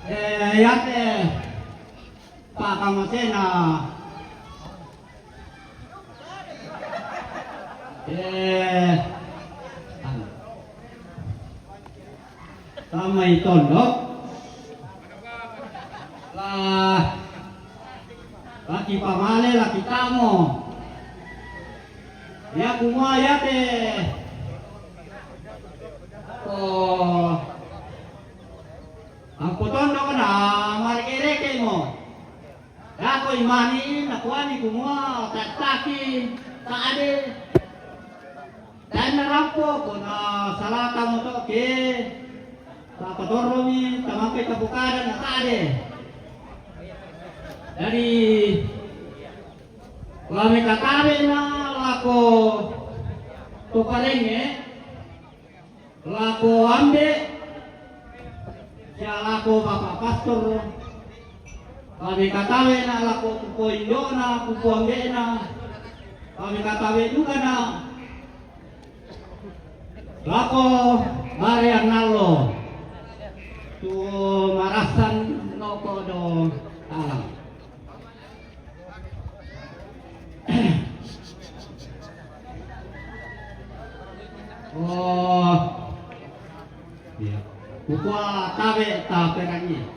Yate pakamasena tamay tondo laki pamale laki tamo ya kumwa yate ang putondo ka na marikireke mo ya ko imani nakuani kumwa tataki taade dan narampo ko na salata mo to ke sa patoromi tamangkay kabukaran na taade dari kami katabe na lako tukarenge lako ambe siya lako bapak pastor kami katabe na lako kupo indo na kupo ambe na kami katabe juga na lako Mari Arnaldo tu marasan loko do alam oh iya kupa tabe taperani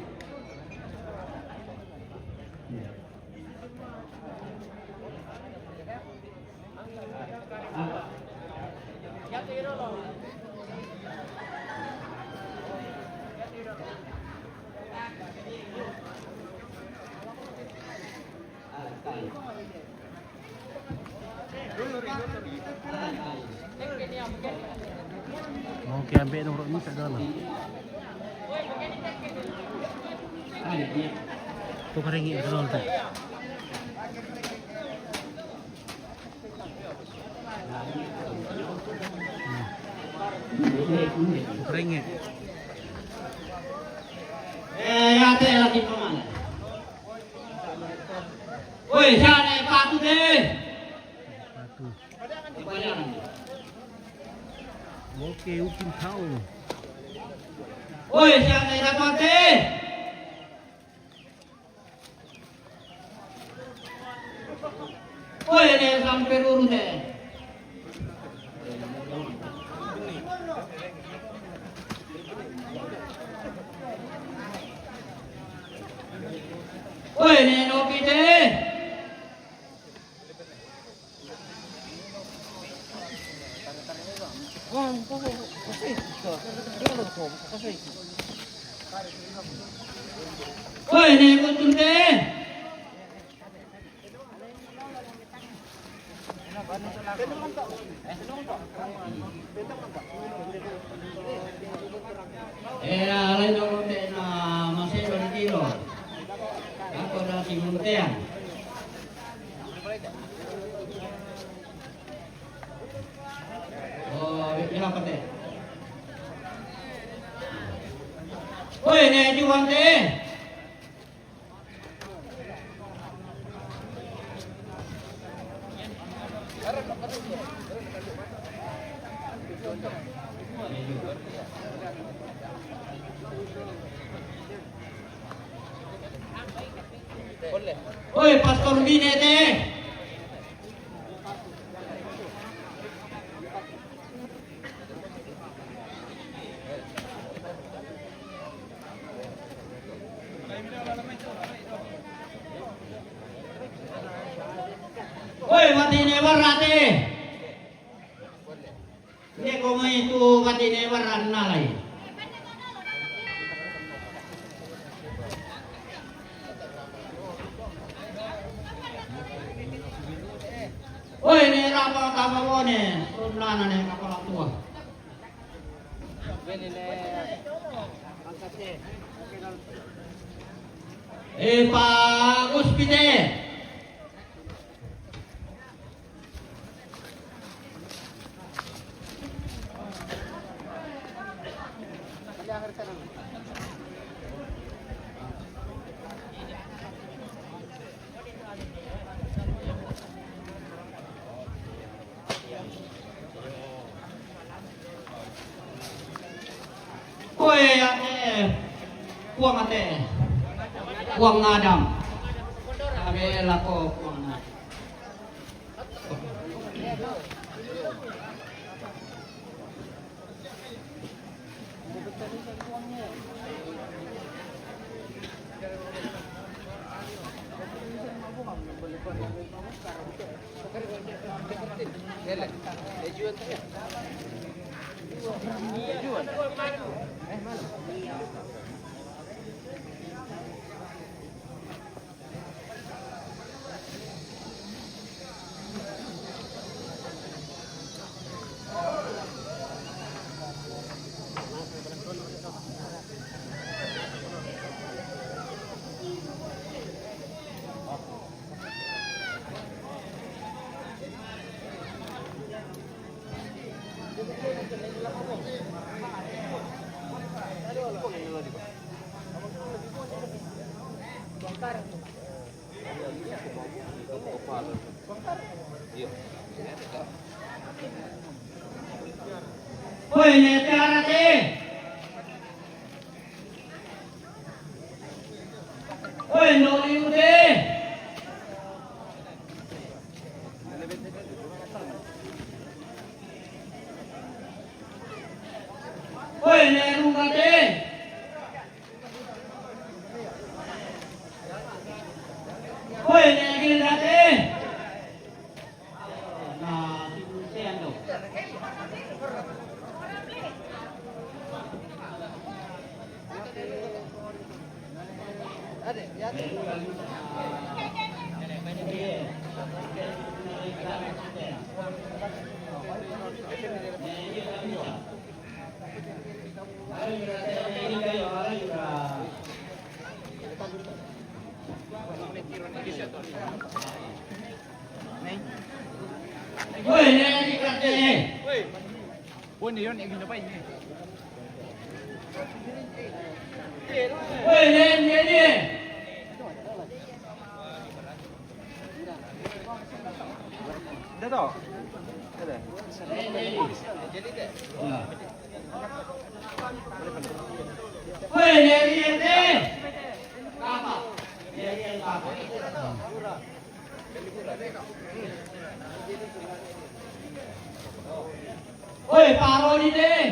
Oke, ambil nomor ini tak dalam. Tu keringi dalam tu. Keringi. Yate lagi pemana? Woi, siapa patu deh? Patu. Oke, upin tahu. Woi, siapa dapat deh? Woi, ini sampai urus deh. Woi, ini nopi deh. Woi, ini kuntur deh. Lain dulu deh na masih berkilo. Ako na si Muntean. Oh, bilang apa teh? Woi, ini jual deh. Woi, Pastor Bine deh. Woi, mati ne warate. Ini kau itu mati ne waran nalai. Woi, ini apa kamu ne? Rumlana ne kepala tua. Pak Guspide. Woi, kuang ate. Kuang ngadam. Sabi lako kuang ngadam. Hoi, netara te. Hoi, noli ude. Hoi, nerunga te. Hoi, negilda te. Nah, sinusian dong. Woi, ini kerja ni. Pun dia nak pergi apa ini? Woi, ni. Dah tahu? Dah. Jadi deh. Woi, ni. Apa? Ni apa? Woi, paro ni deh.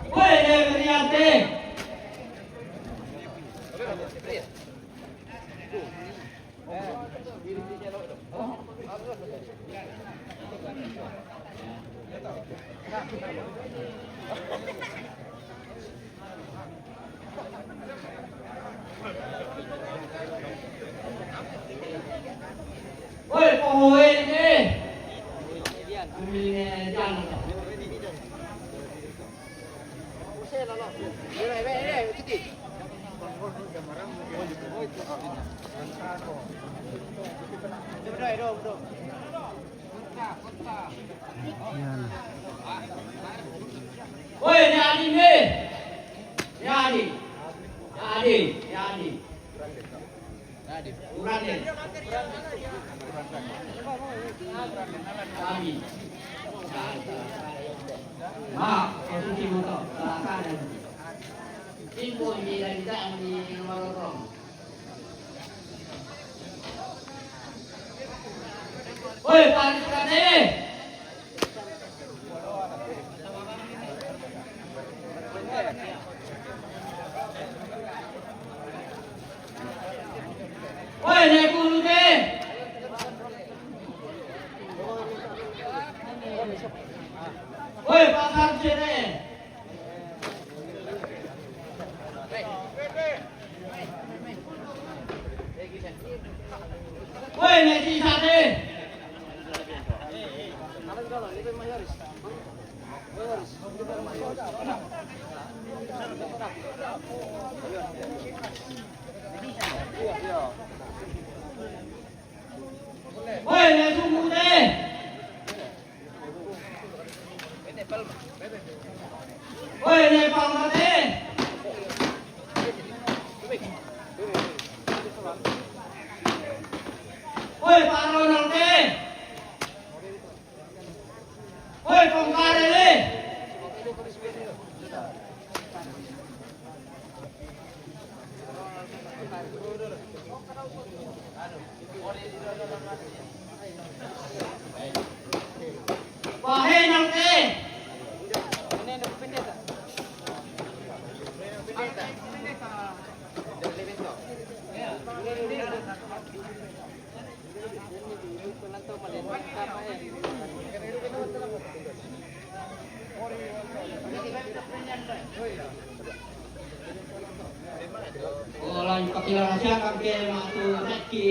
Woi, dia berniate. Woi, pohon ni. Ambil jangan. Yan. Woi, ni Adi ni. Ni Adi. Urande. Adi. Mak, itu si motor. Silakan. Info ini dari kita di Marorong. Woi, Paris Kade. Woi, naik dulu deh. Woi, pasar sini. Woi, naik di sana. Woi, naik tunggu deh. Oi, Nepal mati. Oi, Pak Ronald. Oi, Pongkare. Wahai nanti. Orang pakilan Asia kaki masuk kaki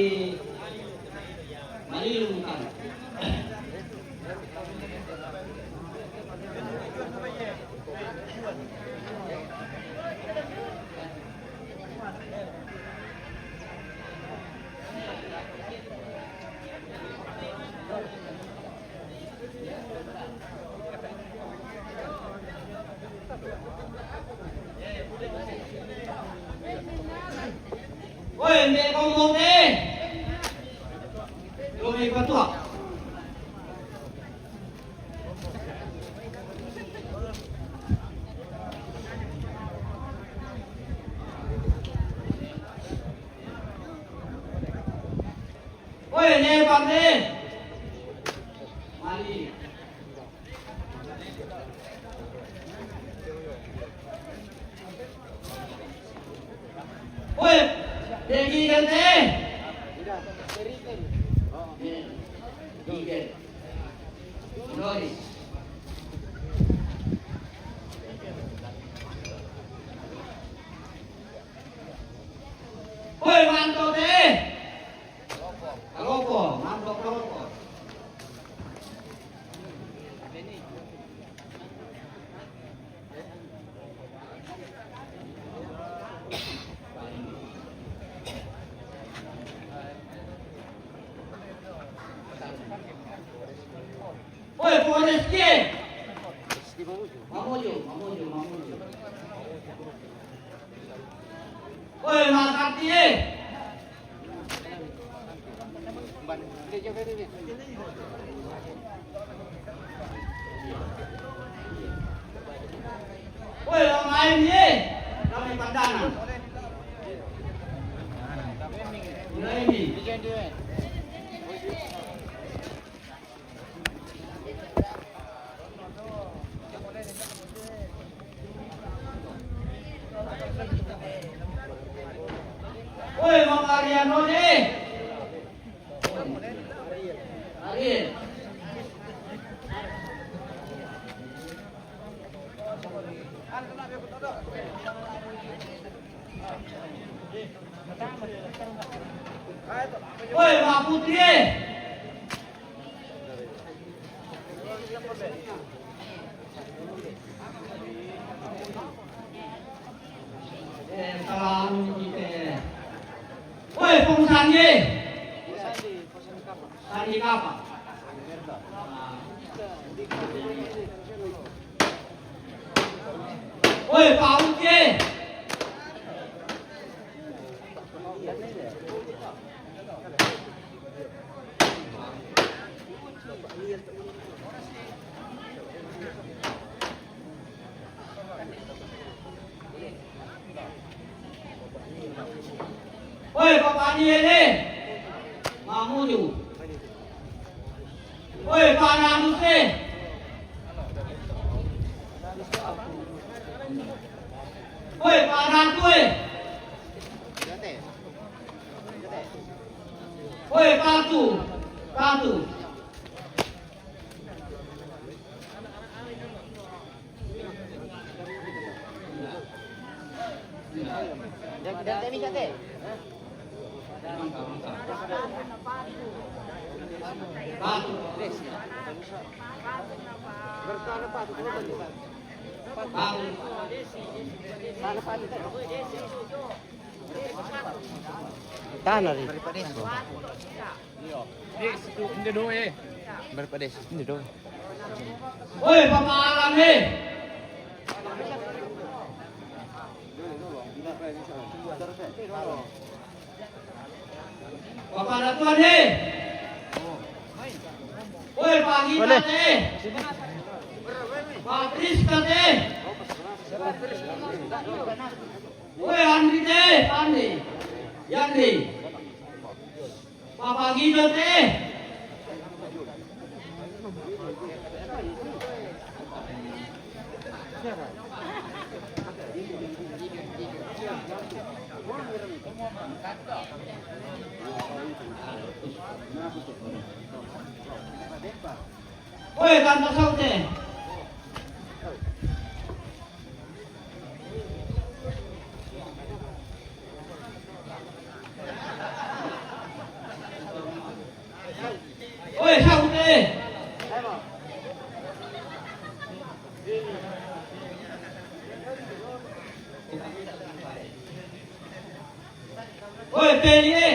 malilung kan. Oi, mẹ con một đi. Rồi mẹ con thuộc. Oi, nè con đi. Mari. Oi, Degi ganti. Degi. Lori. Oi, manto deh. Kaloko, manto kaloko. Oi, Foresti. Mamuju. Oi, Makati. Oi, orang lain ye. Kami pandangan. Ini. Oi, Mang Ariano nih. Ariel. Oi, Mbak Putri. Salam kita. Oi, Pung Sandi. Sandi apa? Oi, Pak Uci. Oi, Pak Pani ini. Mamuju. Oi, Pak Nanusi. Oi, Pak Rantui. Oi, Patu. Tahan hari. Ini situ ini doang. Berpedes ini dong. Woi, pamaalam ni. Papadatuan ni. Woi, pagi kate. Papris kate. Woi, Andri deh, Andri. Yandri. Papagi kate. Woi, kantor saute. Woi, saute. Woi, pelie.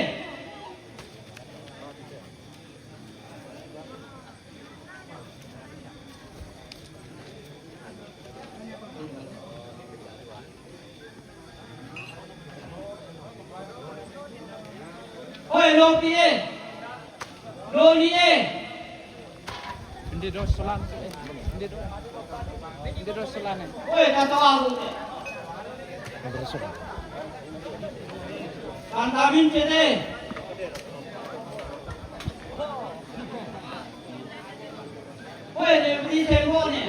Woi, lopie. Lolie. Hindi do selan. Hindi do selan. Woi, kata aku. Kantamin cete. Woi, dia beri tembok ni.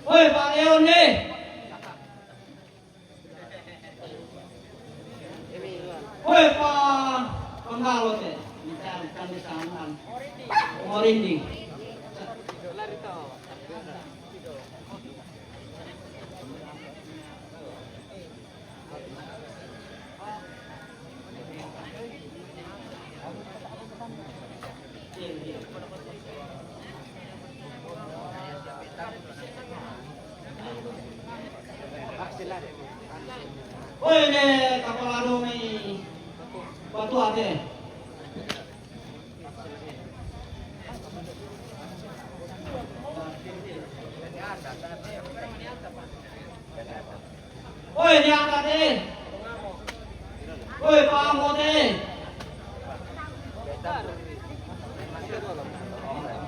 Woi, Pak Leon ni. Woi, Pak Penggalo ni. Mencarikan di sana. Morinding. Woi, ni kepala domi. Batu ada. Woi, ni angkat ni. Woi, Pak Ambo ni.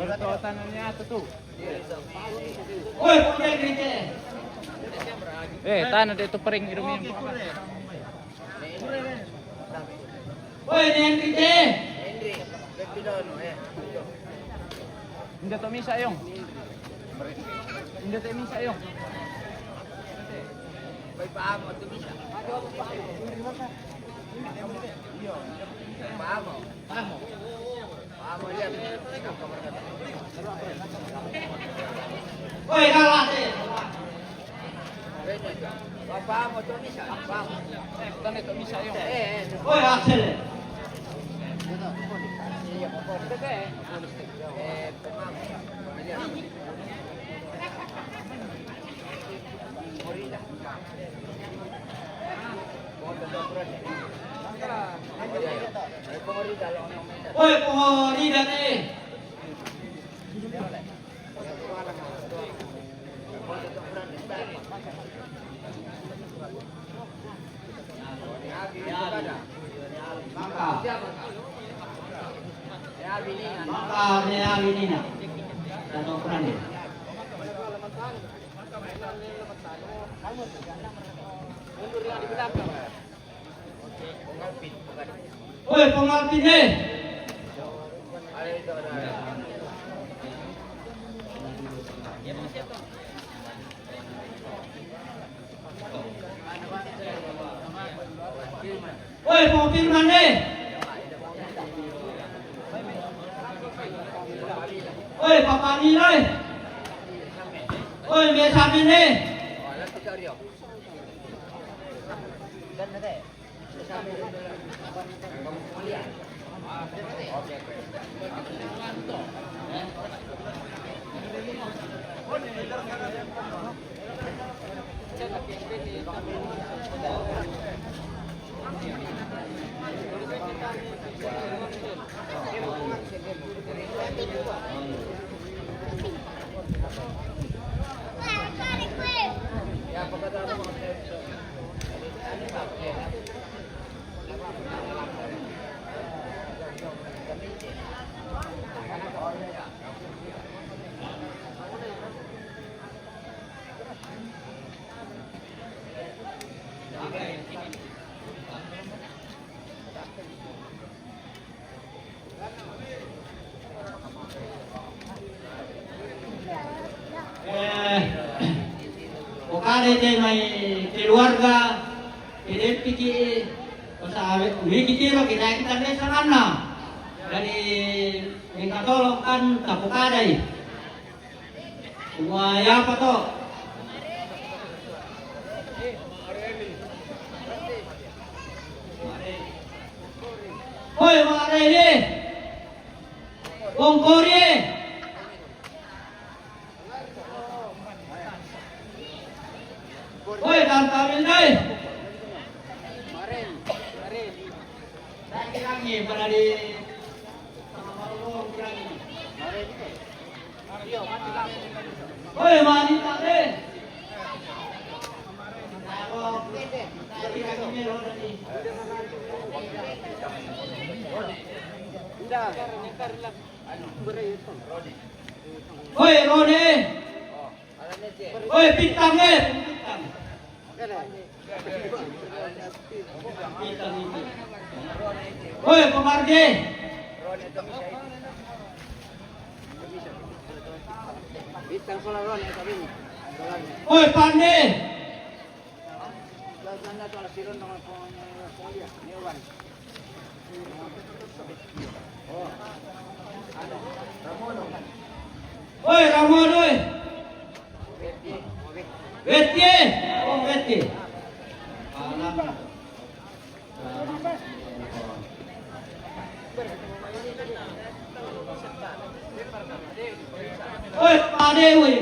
Bertotanannya apa tuh? Woi, punya kerja. Tanah itu pering irumin. Woi, ni yang kerja. Hindi to misa yung. Hindi to misa yung. Paamo to bisa. Paamo. Paamo yan. Woi, kalah ni. Paamo to bisa. Paamo. Tanah to misa yung. Woi, hasil. Woi, pohon ini ni. Maka ni ini nak. Satu peran ni. Woi, pengalpi ni. Woi, pengfirman ni. Woi, Papa ni lai. Woi, le. Oh, alam ikaw Rio. Ganda deh. Sabi rin nila. Kuliah. Oke. Ya, pagkatapos mo kasi. Ukare te may keluarga, piki sa mikitiro kita kita sa kana. Dari mingatolong kan kapukaday. Umaya pa to. Hoy mga rele. Bongkori. Hoy, tantamin dai. Lagi pada di Hoy, mani tak deh. Hoy, Rode. Hoy, bintang eh. Bintang ini. Hoy, pemarge. Bintang solar ron ya sabi. Hoy, Pande. Ganda to alas siron ng kuliah. Niwan. Oh. Ano? Ramon. Hoy, Ramon, hoy. Beti. Weti. Oh, Weti. Alam. Hoy, Pande, hoy.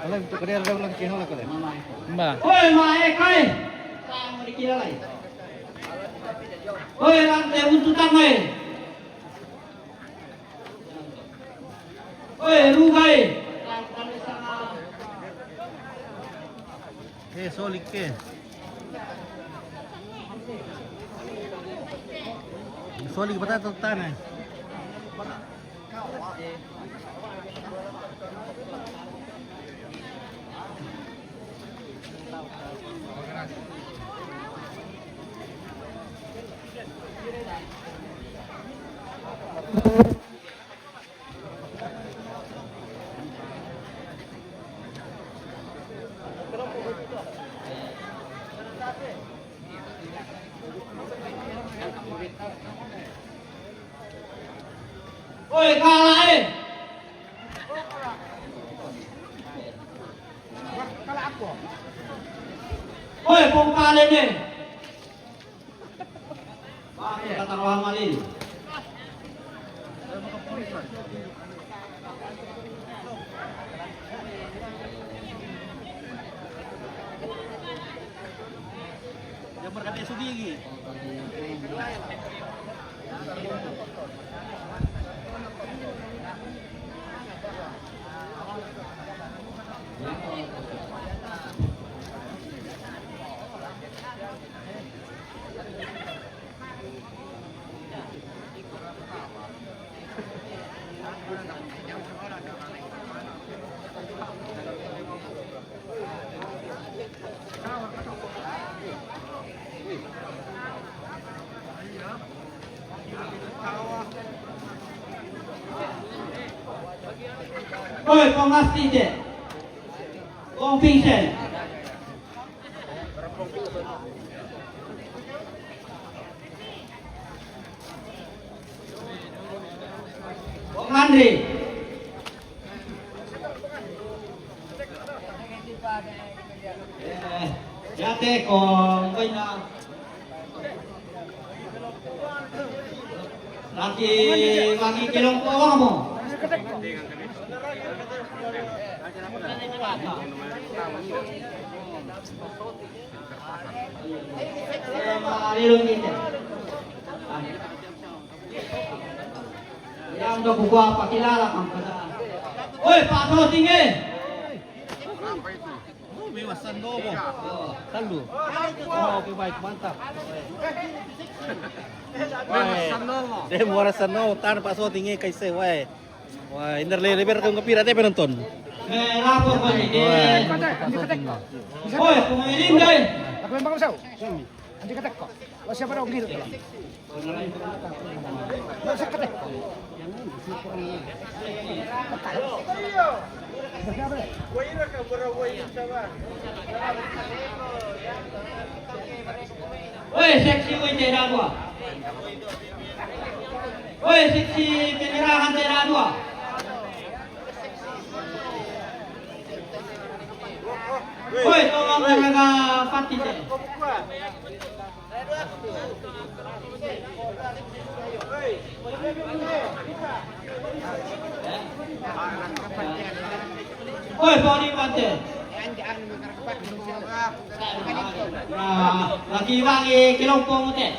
Alam tu kena ada ulang kena lah kau. Mbak. Hoy, mae kai. Tang dikira lai. Hoy, rantai untuk tangai. Hoy, rugai. Solik ke. Solik patah tu tanah. Hoy, kalah eh. Hoy, pungkalen eh. Bakit kataruhan malin? Yang berkata sudi lagi. Hoy, pengasti je. Kong Vincent. Andre. Yate kong koy na. Lagi kilong po mo. Lilong kita. Yang udah gua pakilala kang pada. Oi, paso tinggi. Oh, may wasan do mo. Talo. Oh, okay, baik, mantap. Deh, mau rasan no, tan paso tinggi kaise, wai. Wah, inder leber kang kapira teh penonton. Lapor ko ni. Oi, kumailin dai. Ako yung mga usaw. Hindi ka tek ko. O siya pa raw gilid ko lang. Siya ka tek ko. Oi, seksi ko tera dua. Oi, seksi penerahan tera dua. Oi, tolong tenaga pati deh. Oi, body pati. Nah, lagi wangi kilompong teh.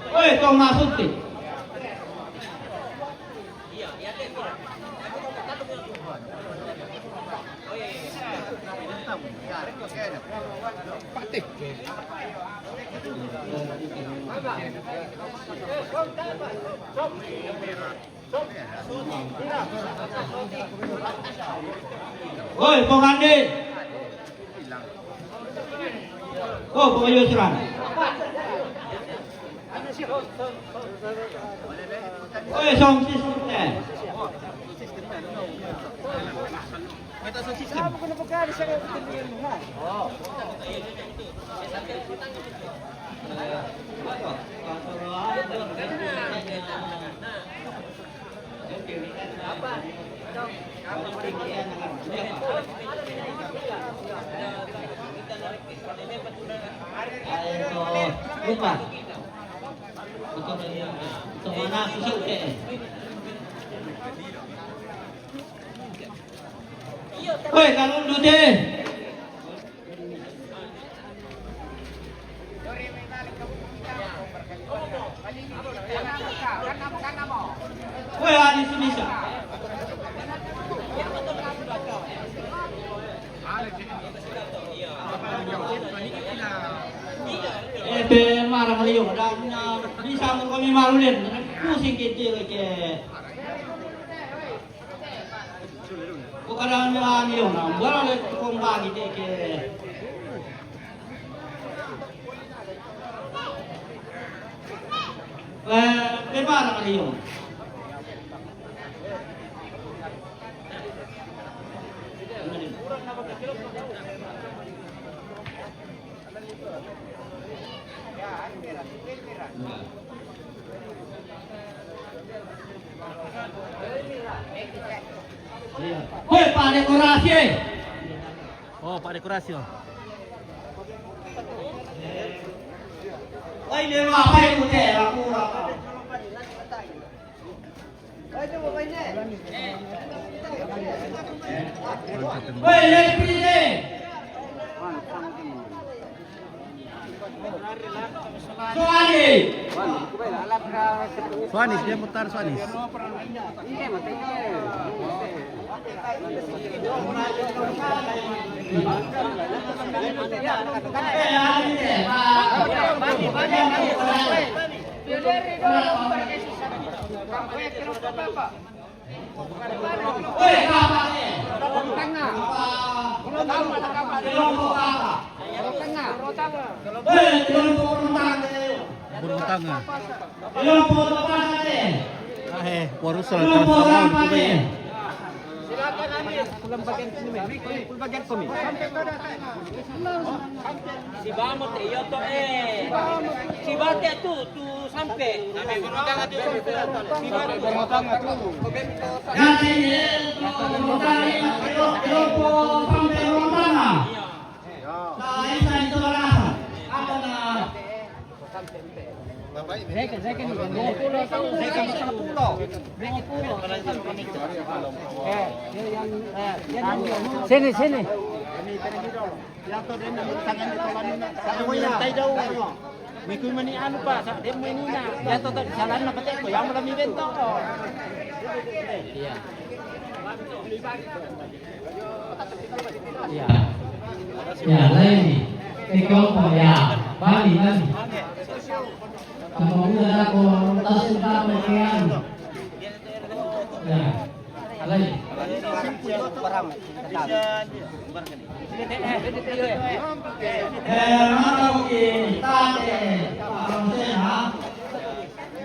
Oi, tong masuk ti. Oi, tong Andi. Oh, pengayusan. Oi, song sistem. Kita sa system. Ako na pagkali siya kayo pagkalian mo nga. Lupa. Ito mana susuk ke. Oi, kalau dute. Oi, ada Indonesia. Marah kali yo, dan bisa mo kami marulin. Pusing kita lagi. Bukan ang yo na, wala le kung bagi ke. Marah kali yo. Hoi, Pak Dekorasi. Oh, Pak Dekorasi. Oi, dia apa yang udah aku apa? Hoi, lebih ni. Soali. Suanis, dia mutar Suanis. Berutang ah. Silakan Warusal kan sama itu ya. Pulang bagian sini, pulang bagian kami. Si Bamot iyo to eh. Si Bate tu sampai. Si Bate Sini, sini. Mikul mani anu pa, sa dem ini na. Ya to jalan na pati ko, yang mo mi bento. Iya. Iya. Ya, lain. Ikaw po ya. Bali na. Kamu udah ako tas sudah makian. Ya. Alay. Mataw kita ha.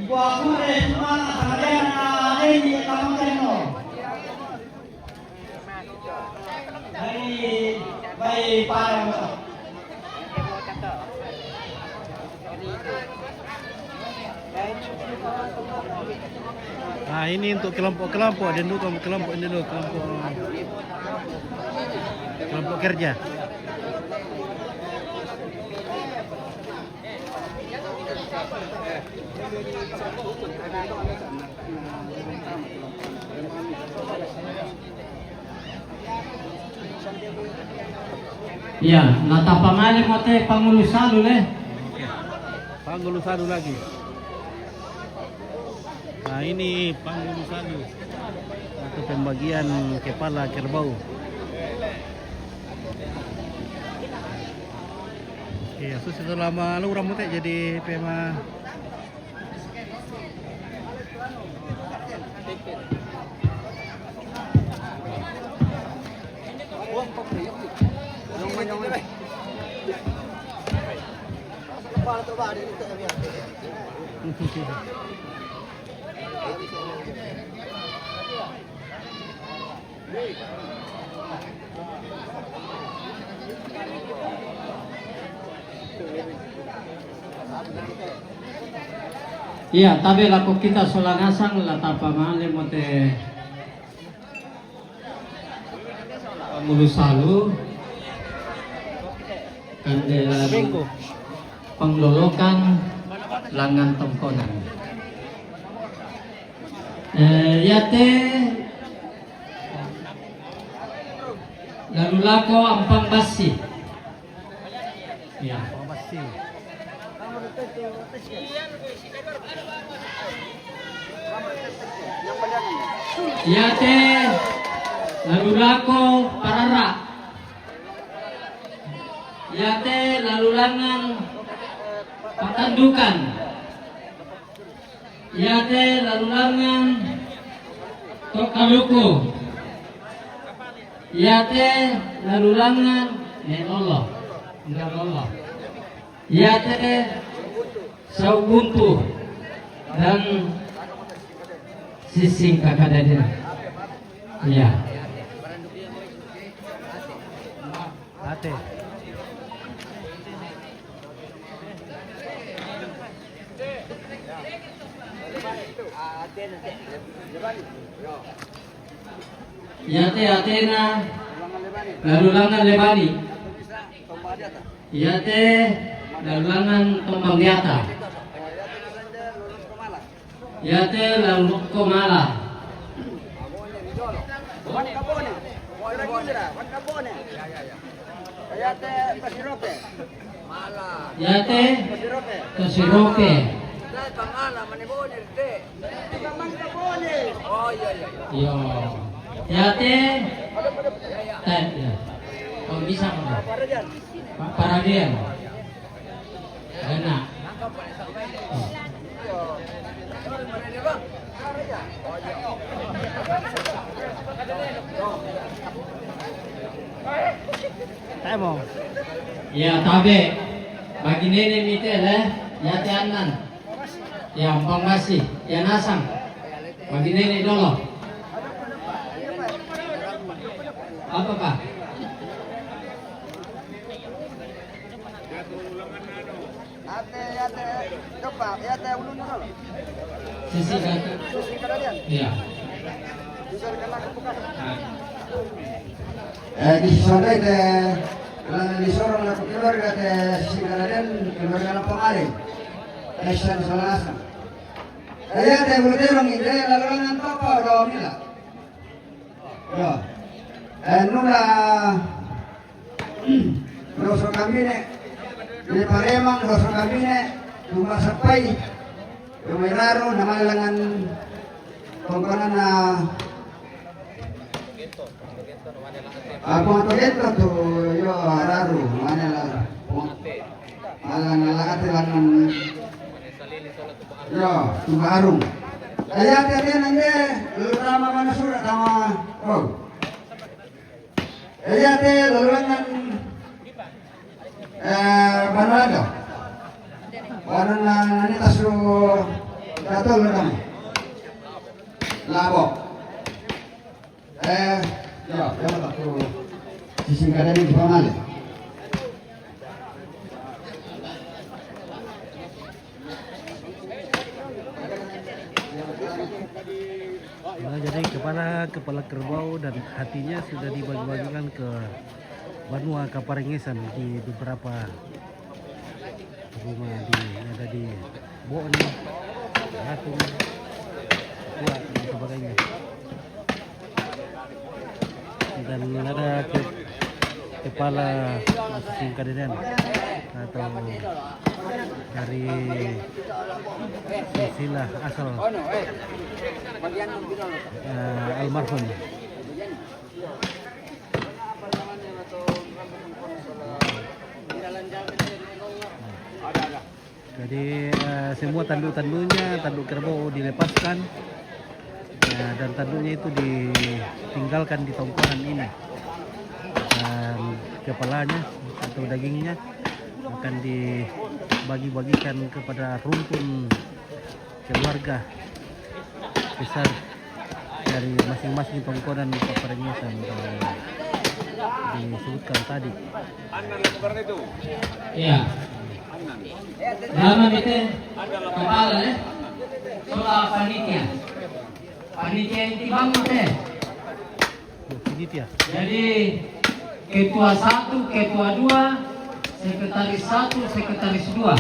Gua kure mana kalian ini kamu teno. Baik parang. Nah ini untuk kelompok-kelompok dan dulu kelompok ini dulu kelompok kerja. Ya, nata pamali mo te pangulusalo le. Pangulusado lagi. Nah ini pangulusado atau pembagian kepala kerbau. Oke, sudah lama lu rambut jadi pema. Iya, tapi laku kita solangasang lah tapa mali mo te pangulusalo kandilan penglolokan langan tongkonan. Yate lalu lako ampang basi. Ya. Yate lalu lako parara. Yate lalu langan patandukan. Yate lalu langan tokaluku. Yate lalu langan Allah. Enggak Allah. Yate Saubuntu dan Sising Kakadadina. Ya. Ate. Yate Atena lalu langan Lebani. Yate lalu langan Tombangdiata. Yate lalu Komala. Yate Kasirope. Yo. Yate Kalau bisa apa? Paradian. Enak. Tayo mo. Ya tabe. Bagi nenek mite lah. Ya tianan. Ya empang masih. Ya nasang. Bagi nenek dulu. Apa Pak? Sisi kanan. Iya. Di sana itu kalau di sorong lah keluarga sisi kanan keluarga ng pangalim. Esan salasa. Kaya tayo boleh orang ini lalu lang apa orang nila. Ya. Nuna dosa kami ne di Paremang dosa kami ne tumasapay tumiraro na malangan pagkanan na Ako ito to yo araru manila malang nalakatilan ng yo tumarong kaya tadi nanti lurama mana surat sama oh kaya tadi luluran Manado Wanon na nanitas ro katol kami Labo ya aku sisingkaran di pangalan Nah, jadi kepala kerbau dan hatinya sudah dibagi-bagikan ke Banua Kaparingesan di beberapa rumah yang ada di Boni, Latung, Tua dan sebagainya. Dan ada kepala Singkadenen atau dari silsilah asal almarhum. Jadi semua tanduk-tanduknya, tanduk kerbau dilepaskan dan tanduknya itu ditinggalkan di tongkonan ini. Dan kepalanya atau dagingnya akan dibagi-bagikan kepada rumpun keluarga besar dari masing-masing tongkonan Kaparingesan disebutkan tadi. Iya. Nama itu kepala ya. Soal panitia. Panitia inti bangun teh. Panitia. Jadi ketua 1, ketua 2, sekretaris 1, sekretaris 2.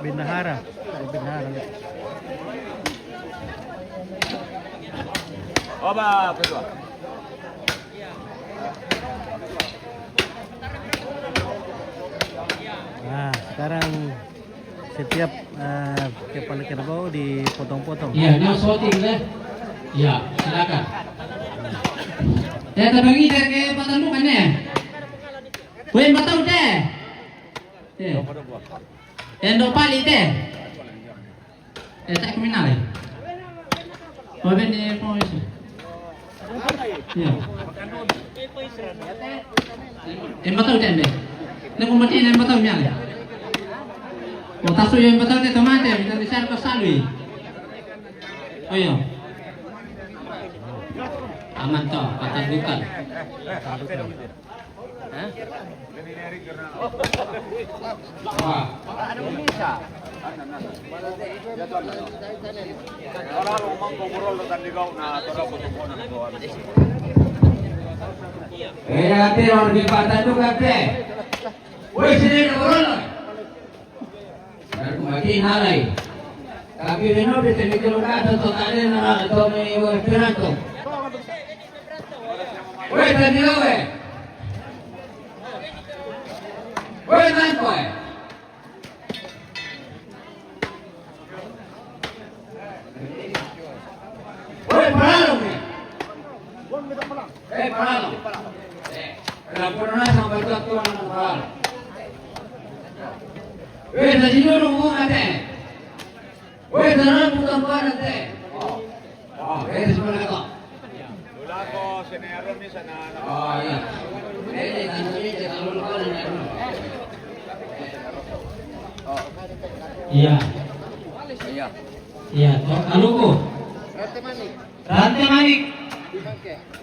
Bendahara. Oba, kedua. Nah, sekarang setiap kepala kerbau dipotong-potong. Iya, no shooting deh. Iya, silakan. Teh terbagi dari patandukan ya. Kuen batau teh. Teh. Tendo pali teh. Tak kriminal ya. Oh, bende polisi. Iya. Batau teh be. Nek mati nek batau nyala. Oh, tasu yang batau teh tomate, kita disar ko salui. Oh iya. Aman toh, patandukan. Hah? Wah. Hati orang di patandukan teh. Woi sini urol. Aku makin halai. Tapi reno di sini kalau atau tadi nak atau mai perato. Woi tadi woi. Woi nanti. Woi paralo. Paralo. Laporan na sa pagkatuan ng paralo. Sa sinuro mo ate. Darang bukan kuan ate. Sebelah ako. Lula ko, sinayaron ni sana. Iya. Tansi kalau lupa na. Iya. Iya, ano ko? Rante Manik.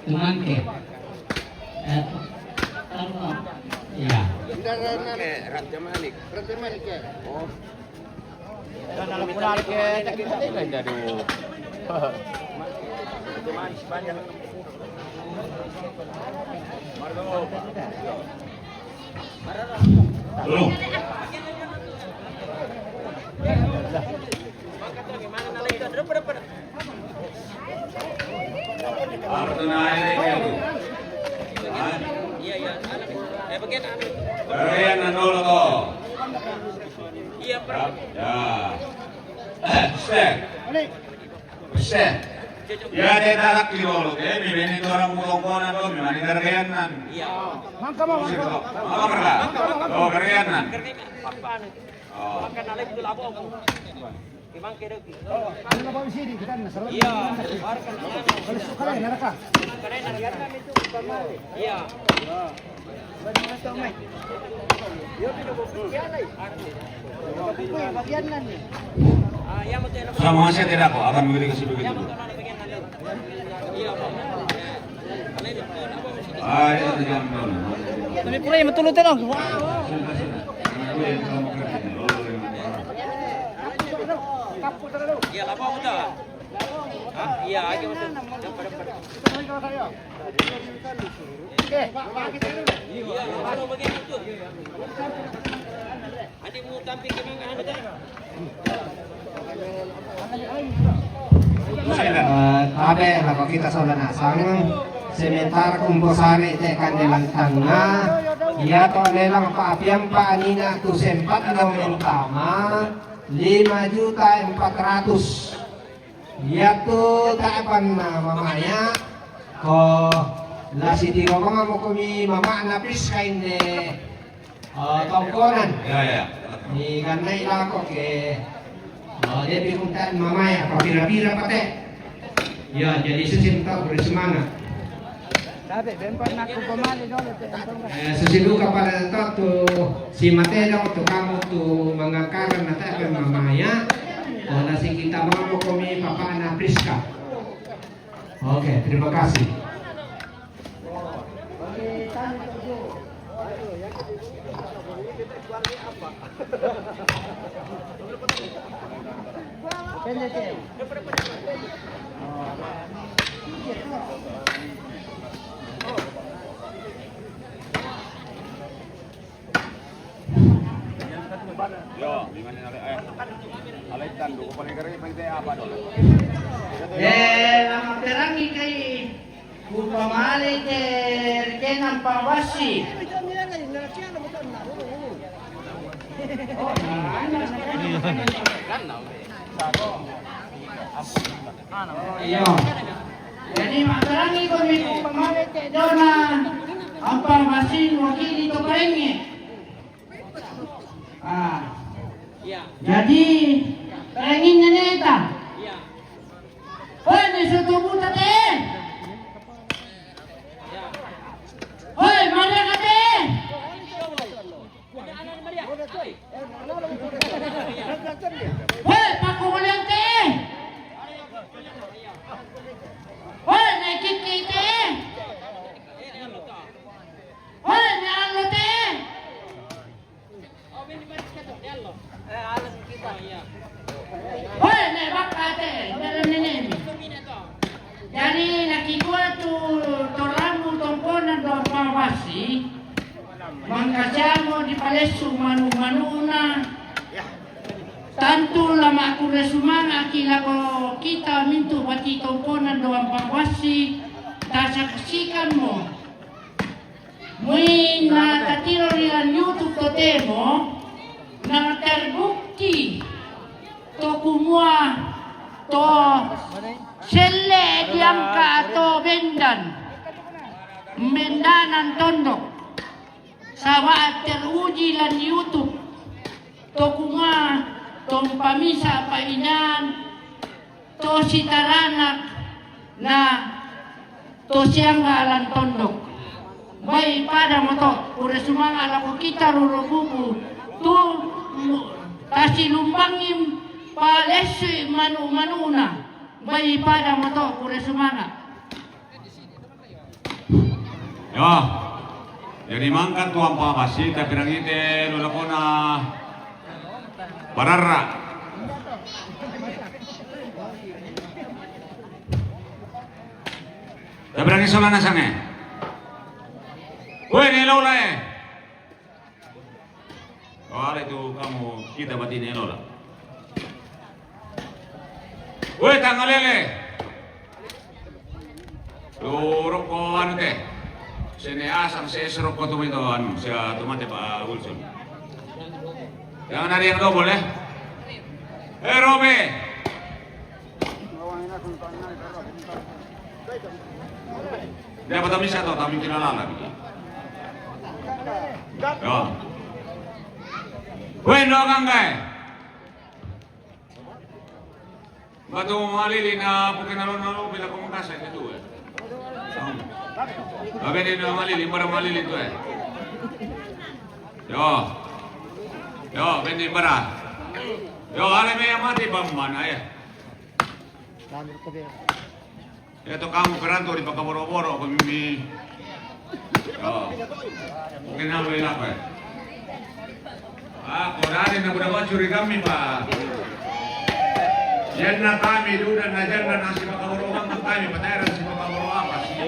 Tumangke. Ano? Iya. Dan alam ko na kita kita dari. Belum. Kalian nandol ko. Iya, Pak. Ya. Set. Ya dia tarak di bawah ke, ini orang mutong-mutongan do, memang ini kerjaan. Iya. Apa kerja? Oh kerjaan. Apaan? Makan alay betul apa aku? Memang kira gitu. Iya. Kalian naraka. Iya. Sama saya tidak kok akan memberi kasih begitu. Itu jam dulu. Tapi pura yang betul betul dong. Iya, apa betul? Iya, aja betul. Iya, kalau bagian itu. Adik mau tampil ke mana ada? Tabe lako kita sa lanasang sementar kumbosari te kandelang tanga iya to lelang paapiang paanina tu sempat mentama 5.400.000 iya tu taapan na mamaya ko lasi di mga mo kumi mama na piskain de tongkonan Ya. ni kanay lako ke dia bikuntaan mamaya pabira-bira pate ya jadi sesinta bersemangat sesindu kepada tu si matero tu kamu tu mengakaran nata apa mamaya nasi kita mampu kami papa na Priska. Oke, terima kasih. Yo, di mana alay tando ko paling kare pang apa dulu. Ang terangi kay Kupamali Rekenan Pawasi. Iyo. Jadi materangi ko ni Kupamali Dona ang Pawasi wakil dito parengi. Iya. Jadi pengen neta. Iya. Hoy, nisutubo tate. Hoy, Maria kate. Hoy, pakukulang te. Hoy, naikikite. Hoy, naalo te. Alas kita. Iya. Hoy, naibakate. Naranin. Jadi nakikuha tu toramu tongkonan do Pawasi. Mangkasamo di palesu manu-manuna. Tantu lama aku resumanga kila ko kita mintu pati tongkonan do Pawasi. Tasaksikan mo. Mui na tatiro nilang YouTube to temo na terbukti to kumua to selle diangka to bendan mendanan tondok sa waat teruji lan YouTube to kuma tong pamisa painan to si taranak na to siyang alan tondok bay pada mo to ura sumanga lako kita rurububu to kasi lumbangim palesi manu-manuna bay pada mo to ura sumanga. Ya, jadi mangkat tuang pakasi tapi rangite lula ko na barara. Tapi rangit sama nasangnya. Woi nelola Kalau itu kamu kita batin nelola. Woi tangalele. Luruk ko ano teh. Sini asam saya serok ko tumito anu siya tumate pa Wilson. Jangan ada yang double ya. Robe. Dia patah bisa atau kami kilala lagi. Ya. Bueno kanggai. Batu malili na pukinalo bila kumukasa itu eh. Abe din malili para malili tu eh. Yo, bendi para. Yo, ale me mati bamman ay. Ito kamu keranto di pakaboro-boro ko mimi. Yo. Kenal lo apa? Korani na budawa curi kami pa. Yan na kami duda na dyan na nasi pakaboro kami patayran si pakaboro apa sih?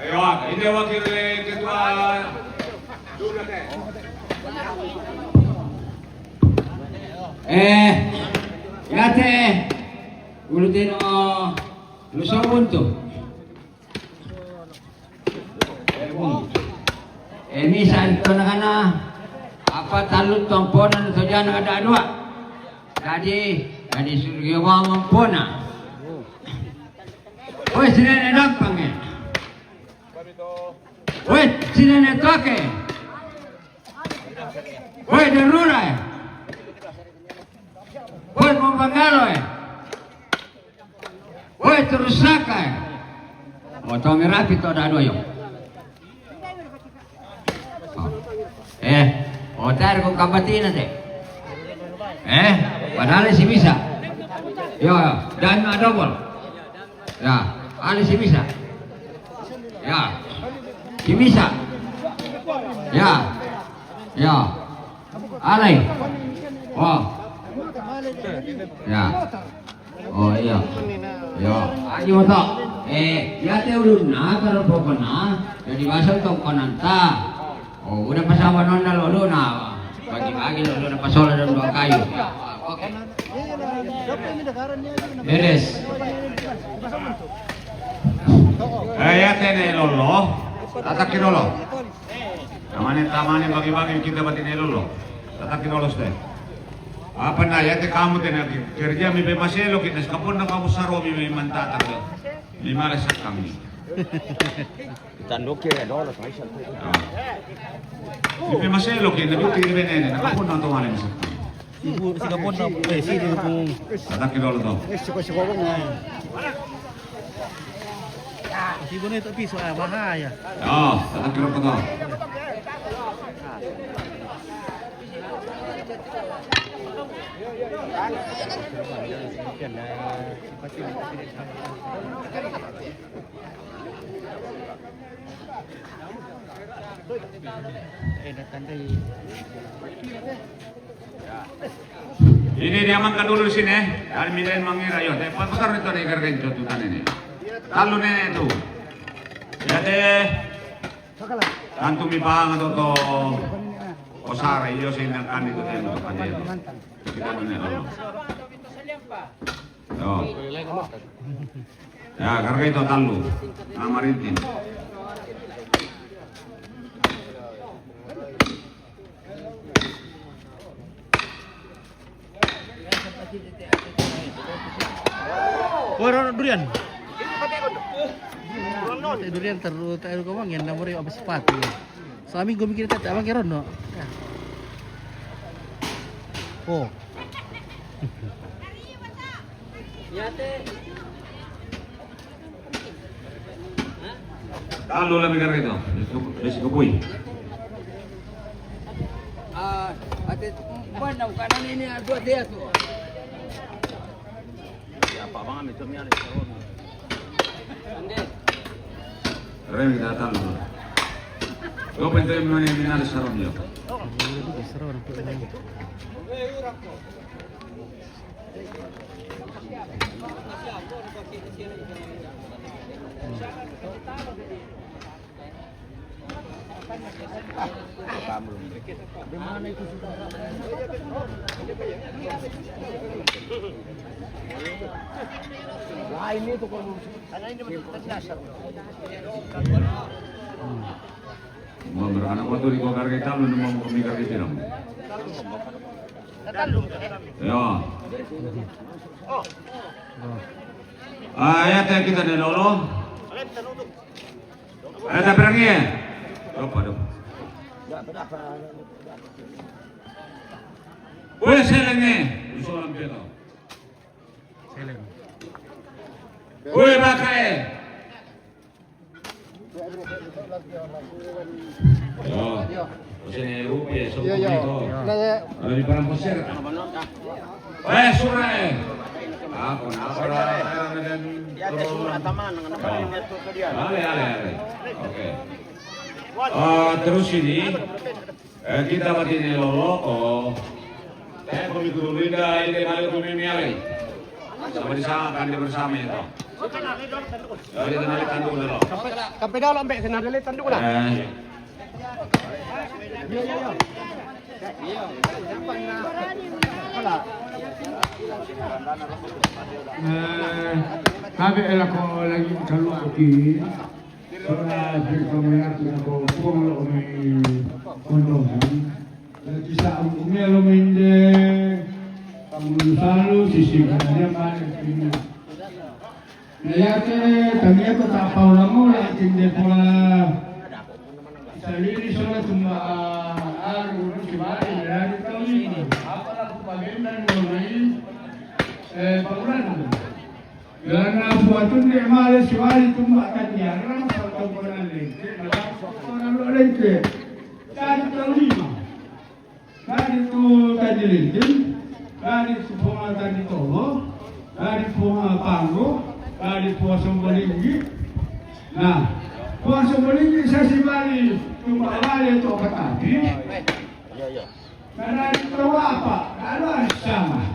Ayo, ini wakil ketua duda teh. Yate ulutin lusawon to. Misan to na kana apa talut tomponan to jan ada dua. Tadi surga mampuna. Oi sini dampang ya. Oi sini toke. Oi derura ya. Oi Mombangalo eh. Oi Terusaka eh. Moto merapi to ada dua yo. Otar kong kabatina deh. Padahal si bisa. Yo, dan double. Ya, ali si bisa. Ya. Si bisa. Ya. Alay. Oh. Ya. Oh iya. Yo, ayo mo to. Yate ulun na karo poko na. Jadi basal tong konanta. Oh, udah pasama non na lolo na. Bagi-bagi lolo na pasola ng dua kayu. Oke. Beres. Yate ne lolo. Tataki lolo. Tamane bagi-bagi kita batin lolo. Tataki lolo deh. Apa na yate kamu teh kerja mi be maselo kita kapon na kamu saro mi mantatak. Mi malas kami. Tandoke ya dolar maisha. Mi be maselo kita nabi tiri benene na kapon na to malam. Ibu si kapon na sini kung Tataki lolo to. si ibu na ito piso bahaya. Tataki lolo to. Ini diamankan dulu di sini. Dari milain mangira yo. Tapi pasar itu nih kerjain tututan ini. Lalu nenek itu. Jadi kantu mi bang atau to osara iyo sinangkan itu temu aja itu. Kita nenek lalu. Yo. Ya karena itu talu. Namaritin. Orang durian. tak durian terus tak ada kawang yang namanya abis sepatu. Selama gue mikir kata abang kira no. Oh. Kalau lebih kira itu, resiko bui. Ate buwan kanan ini dua dia tu. Rem kita tahu. Kau penting mana yang minat sekarang dia? Itu seru orang tu ini. Mau beranak waktu di kau karya talu, mau mikir di sini. Ya. Ayat yang kita nih dulu. Ayat pergi ya. Apa dong? Boleh selengnya. Usulan kita. Seleng. Boleh pakai. Ya. Sini rupiah, sobat itu. Kalau di barang posir. Surai. Apa dan Ale. Oke. Terus ini kita batin lolo. Saya komik dulu dah ini balik kami ale. Sama di sana kan bersama itu. Jadi kenali tanduk dulu. Sampai dalam sampai kenali tanduk lah. Kami elako lagi kalau aki, soalnya berkomunikasi dengan kau kami kondoman. Jadi saat umumnya lo mende, kamu selalu sisi kanannya mana ini. Lihat kami aku tak tahu lama lagi dia pola. Sendiri soalnya cuma aku cuma dari tahun ini. Apa aku bagian dan mulai bangunan. Karena suatu nikmat siwali cuma kanya orang satu bulan lagi. Orang lagi. Dari tahun ini. Dari itu tadi lagi. Dari itu bunga tadi tolo. Dari bunga panggo. Dari puasa bolinggi. Nah, puasa bolinggi saya siwali cuma wali itu katapi. Karena itu apa? Kalau sama.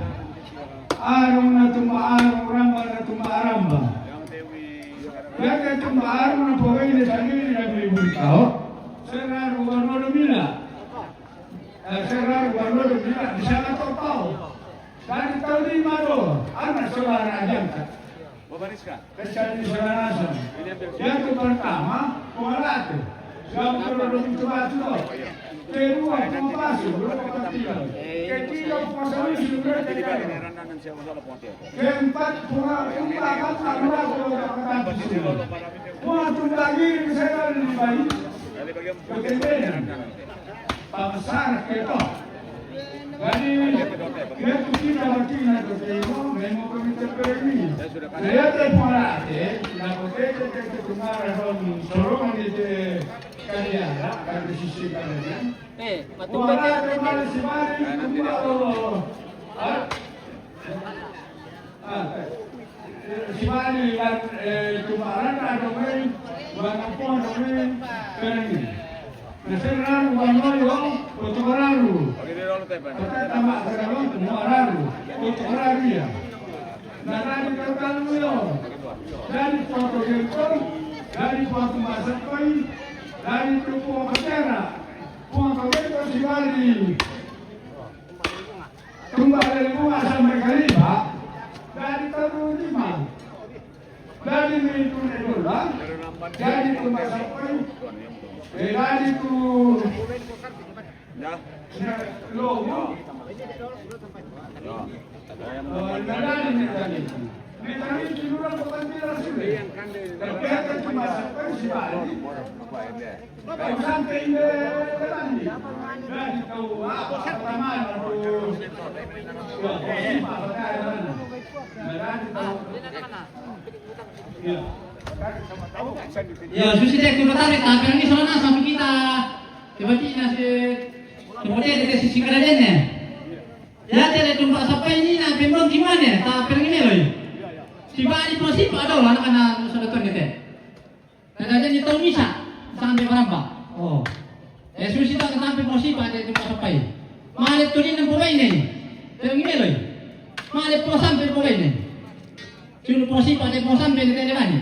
Arung na tumaarong ramba na tumaaramba. Yaga tumaarong na paway na sarili na may tao. Seraro wano lumila. Seraro wano lumila. Bisa na to tao. Dari tao di maro. Anak suara ajan ka. Kasi sa nanasan. Yang pertama, kumalate. Yang pertama tumato. Kedua, kumapaso. Ketiga, puasa sudah tidak. Keempat, pengalaman anda berkata semua. Waktu lagi saya lebih baik. Bagaimana? Pembesar kita. Jadi, kita tidak berkina bertemu, memang kami terpilih. Saya terpilih, nak kita kemarin sorong di kalian, kali sisi kalian. Wala kembali si Mari, si Mari dan kemarin ada main, wanita pun ada main, kami. Naseran wanoyo, otogararu. Kita tamak sekarang otogararu, otogararu ya. Nanti terkalu yo, dari foto jempol, dari foto masak koi, dari tuku matera. Pengkawin si Mari. Kembali bunga sampai kaliba dari tahun 5. Dari itu dolar, dari itu sampai, dari itu logo, dari itu. Medan itu orang bukan tidak sulit. Tapi ada cuma sampai si Bali. Baru sampai ini tadi. Dan itu pertama itu. Ya, susi dek kita tarik tapi ini soalnya sampai kita coba nasi kemudian kita sisi kerennya. Ya, tele tumpak sampai ini nak pembron gimana? Tak pergi ni loh. Si Bali posisi ada lah anak-anak saudara kita. Dan ada di tahu bisa sampai berapa? Oh, susi tak sampai posisi ada tumpak sampai. Malah turin yang pemain ni, pergi ni loh. Malah pos sampai pemain ni. Cuma posisi pada pos sampai di depan ni.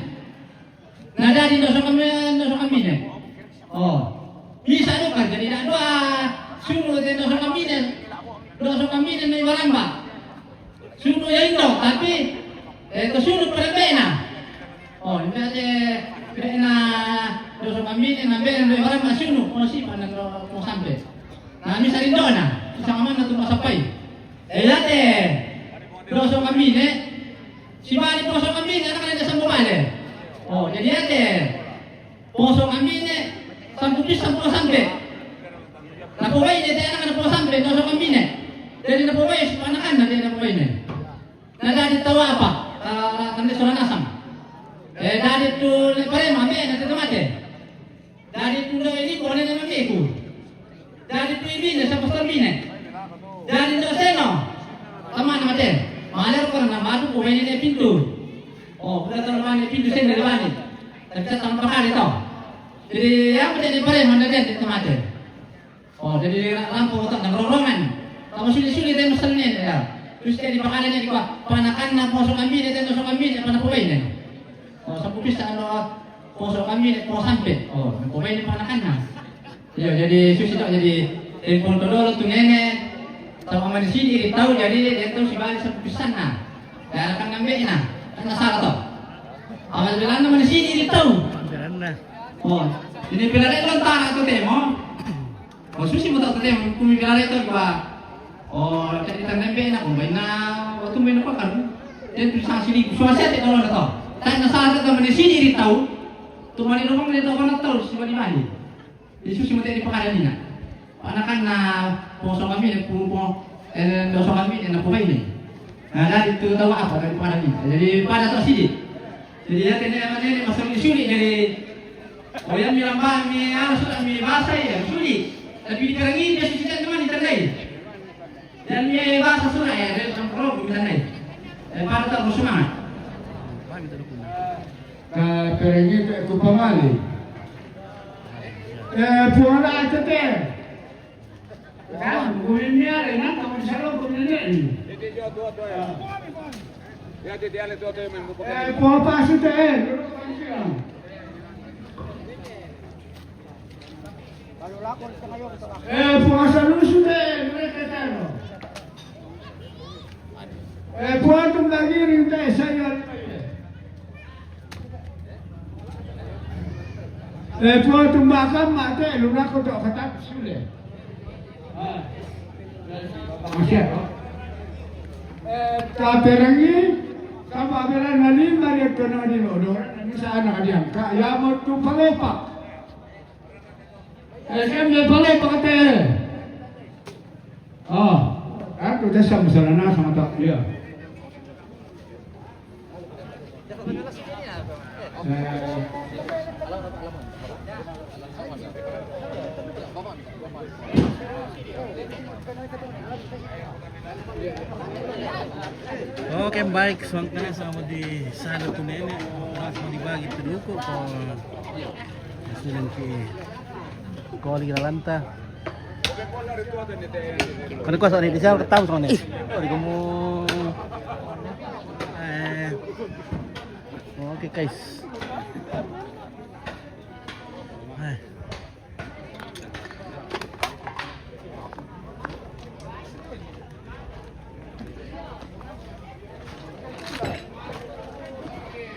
Nah dari dosa kami ni. Oh, bisa dokar jadi tak doa. Suruh dari dosa kami ni. Dosa kami ni berapa? Suruh yang itu, tapi kesuruh pada bena. Oh, ini ada bena dosa kami ni nampak yang berapa suruh posisi pada pos sampai. Nah, ini sering dona, sama mana tu sampai. Lihat dosa kami ni. Si Bali poso kami ni anak ada sampai mana? Oh, jadi ada poso kami ni sampai. Nak pawai dia anak ada poso sampai dosa kami ni. Jadi nak pawai anak-anak dia nak pawai ni. Nah, dari tahu apa? Kan dia soran asam. Dari tu lepare mame nanti tu mati. Dari tu ini boleh nama meku. Dari tu ini sampai termine. Dari tu seno. Taman mati. Malah orang nak masuk pemain ini pintu. Oh, bukan terlalu ni pintu sen dari mana? Tapi tak sampai hari tau. Jadi yang menjadi paling mana dia di tempat dia. Oh, jadi lampu otak dan rorongan. Kamu sulit-sulit yang meselnya ya. Terus dia di pakanannya di kuah. Panakan nak posok kami dia tentu posok kami dia panak pemain ni. Oh, sampai bisa anda posok kami dia pos sampai. Oh, pemain ni panakan nak. Ya, jadi susi tak jadi kontrol tu nenek. Sama di sini tahu jadi dia tahu si Bali sampai sana. Dia akan ngambil na. Kan salah tau. Awal bilang nama di sini dia tahu. Oh, ini pilih lontar atau demo. Oh, susi mau tak demo, kumi pilih itu gua. Oh, jadi ngambil na, kumbain na, waktu main apa kan? Dia tu sangat sini, suasana tidak orang tahu. Tapi salah satu nama di sini dia tahu. Tu mana rumah dia tahu kan tahu si Bali. Jadi susi mau tak dipakai ni na. Anak-anak poso kami dan dosa kami dan pemain ni. Nah, dari itu tahu apa daripada ni. Jadi pada tak sini. Jadi ya kena apa ni masalah sulit jadi. Oh yang bilang kami harus kami bahasa ya sulit. Tapi sekarang ini dia sudah teman di terdai. Dan dia bahasa surah ya dia sampai di terdai. Pada tak bersemangat. Pergi ke Pamali. Puara aja kan, gurunya ada kamu selalu gurunya ni. Ya, dia ada tu yang membuka. Papa sudah. Puasa lu sudah mereka tahu. Puasa lagi rinta saya. Puasa makan mati lu nak kau tak kata sudah. Masih ada. Kaperangi, sama beran nalim dari kena di lodo. Bisa anak dia. Ya mau tu palepak. Kan dia palepak kata. Oh, aku dah sama selana sama tak dia. Oke, baik, soalnya sama di sana tu nenek langsung dibagi pendukung sudah ke koli lanta. Kan kuasa ni disal ketam soalnya. Di kamu oke guys.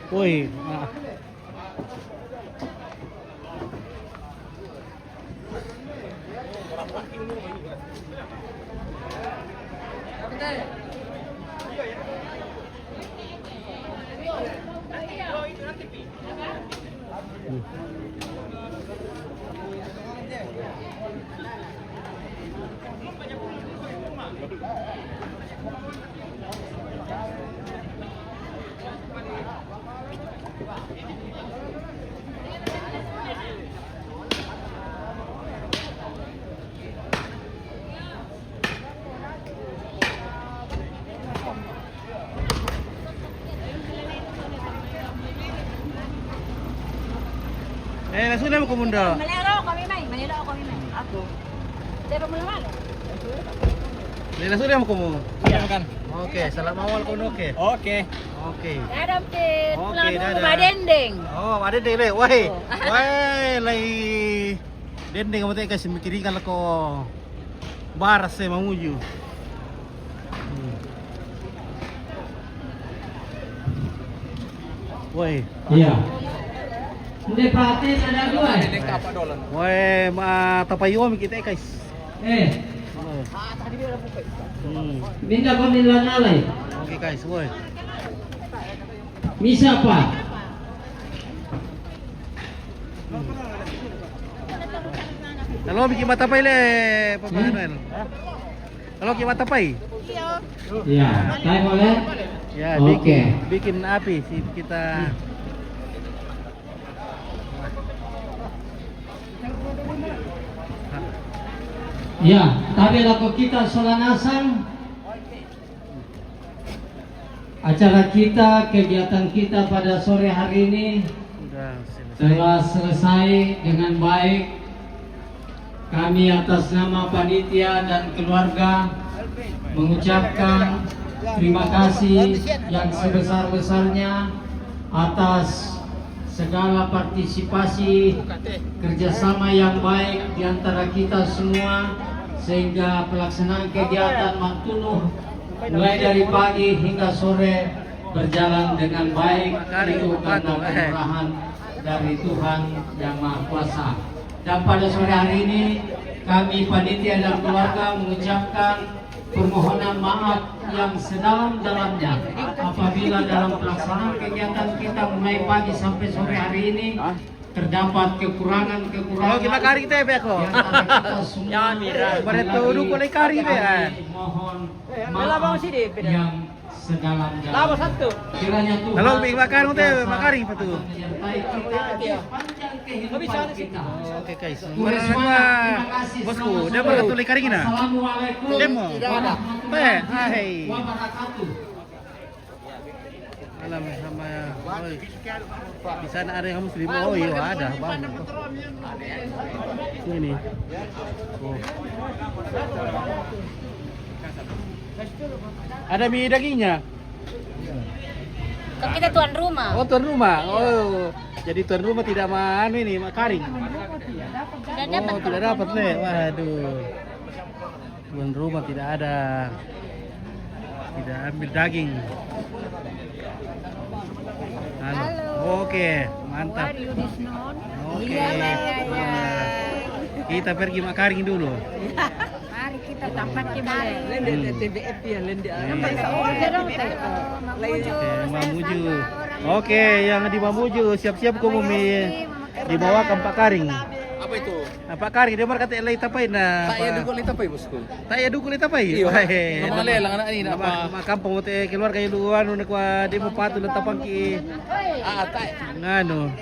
Woi, Langsung na mo kumunda. Malero kami may. Ako. Pero mo naman. Langsung na mo kumu. Oke, salam awal kuno oke. Oke. Oke. Dadah kit. Oke, dadah. Madendeng. Oh, ada deh le. Wah. Wah, lai dendeng kamu teh kasih mikirin kalau ko baras saya mamuju. Wah. Iya. Hindi pati ada dua. Wah, ma tapayo kita guys. Minda ko nila nalay. Oke guys, wah. Misa pa. Kalau bikin matapay le, Papa Noel. Kalau bikin matapay. Iya, tayo boleh. Ya, Oke. bikin api sih kita. Ya, tapi laku kita Solanasan. Acara kita, kegiatan kita pada sore hari ini Sudah selesai. telah selesai dengan baik. Kami atas nama panitia dan keluarga mengucapkan terima kasih yang sebesar-besarnya atas segala partisipasi kerjasama yang baik di antara kita semua, sehingga pelaksanaan kegiatan Mantuluh mulai dari pagi hingga sore berjalan dengan baik. Itu karena kemurahan dari Tuhan Yang Maha Kuasa. Dan pada sore hari ini kami panitia dan keluarga mengucapkan permohonan maaf yang sedalam-dalamnya apabila dalam pelaksanaan kegiatan kita mulai pagi sampai sore hari ini terdapat kekurangan-kekurangan. Kalau kita kari kita ya ko. Ya mira. Pada tuh kulay kari ya. Mohon maaf yang sedalam-dalamnya. Lama satu. Kiranya Tuhan Kalau bikin makan teh makari pa tuh. menyertai kita di sepanjang kehidupan kita. Oke guys. Terima kasih. Bosku, dia baru tulis kari gina. Assalamualaikum Demo. warahmatullahi Hai. wabarakatuh. Alam sama oi. Di sana ada yang muslim. Oh iya ada, Bang. Sini. Oh. Ada mie dagingnya? Kan kita tuan rumah. Oh, tuan rumah. Oh, jadi tuan rumah tidak mau ini, kari. Oh, tidak dapat nih. Waduh. Tuan rumah tidak ada. Tidak ambil daging. Halo. Oke, mantap. Oke. Kita pergi makaring dulu. Mari kita tempat kembali. TBF ya, lende. Mamuju. Oke, yang di Mamuju siap-siap kamu dibawa ke Pak Karing. Apa itu? Pak Karing dia berkata lay tapay na. Tak ya dukul itu apa bosku? Tak ya dukul tapay. Nama lelang anak ini apa? Kampung mo te keluarga yung luwan no kwa di mo pato lang tapang ki. Tak. Ngano.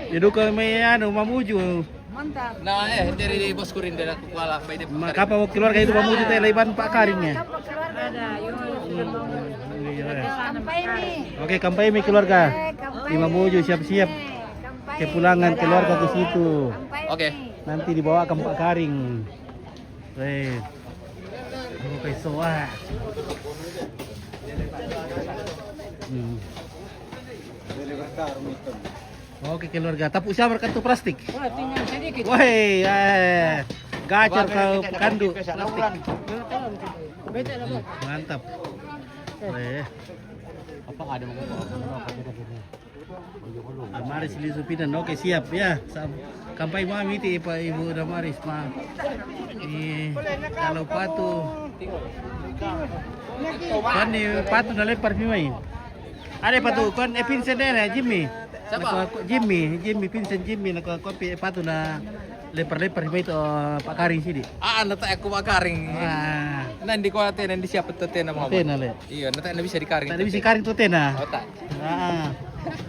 Didukul may ano Mamuju. Mantap. Nah, dari bosku rin dari aku kuala by the Kapag mo keluarga itu Mamuju te layban Pak Karingnya. Ada, sampai ini. Oke, kampay may keluarga. Di Mamuju siap-siap. Kepulangan keluarga ke situ. Oke. Nanti dibawa ke Pak Karing. Oke, soa. Oke keluarga, tapi usaha kartu plastik. Wah, tinggal sedikit. Wah, gacor kau kandu plastik. Mantap. Apa ada mau Damaris Lisupinan, oke siap ya. Kampai mami ti pa Ibu Damaris ma. Kalau patu. Kan ni patu na lempar mi mai. Ada patu kan Vincent na Jimmy. Jimmy, Vincent Jimmy nakakopi patu na lepar-lepar itu Pak Karing sini. Nata aku Pak Karing. Nanti ko ate nanti siapa tuh tena mau. Tena le. Iya, nata na bisa dikaring. Tadi bisa karing tuh tena. Otak.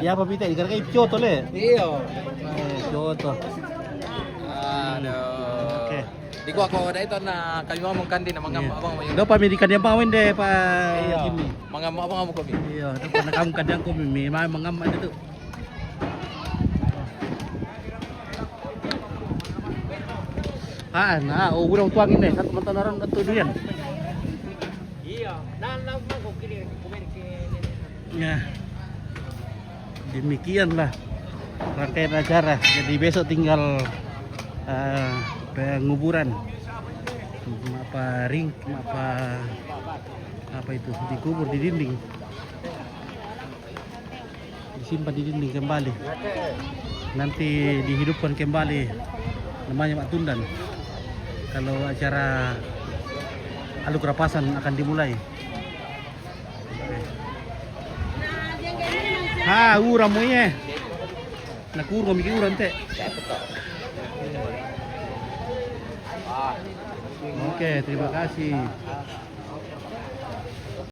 Ya apa pita ikan kayak coto le. Iya. Coto. Aduh. Oke. Di ko ako ada itu na kami mau makan di na mga abang mo. Do pamilikan yang pawin deh Pak Jimmy. Mga abang mo ko mi. Iya, do pa nakam kadang ko mi mangam itu. Urang tuangin deh, satu mantan orang itu durian. Iya, dan ko kini komen Ya, demikianlah rangkaian acara. Jadi besok tinggal penguburan. Apa itu dikubur di dinding, disimpan di dinding kembali. Nanti dihidupkan kembali, namanya Mak Tundan. Kalau acara aluk rapasan akan dimulai. Uram mo ye. Nakurang mikir uram te. Oke, terima kasih.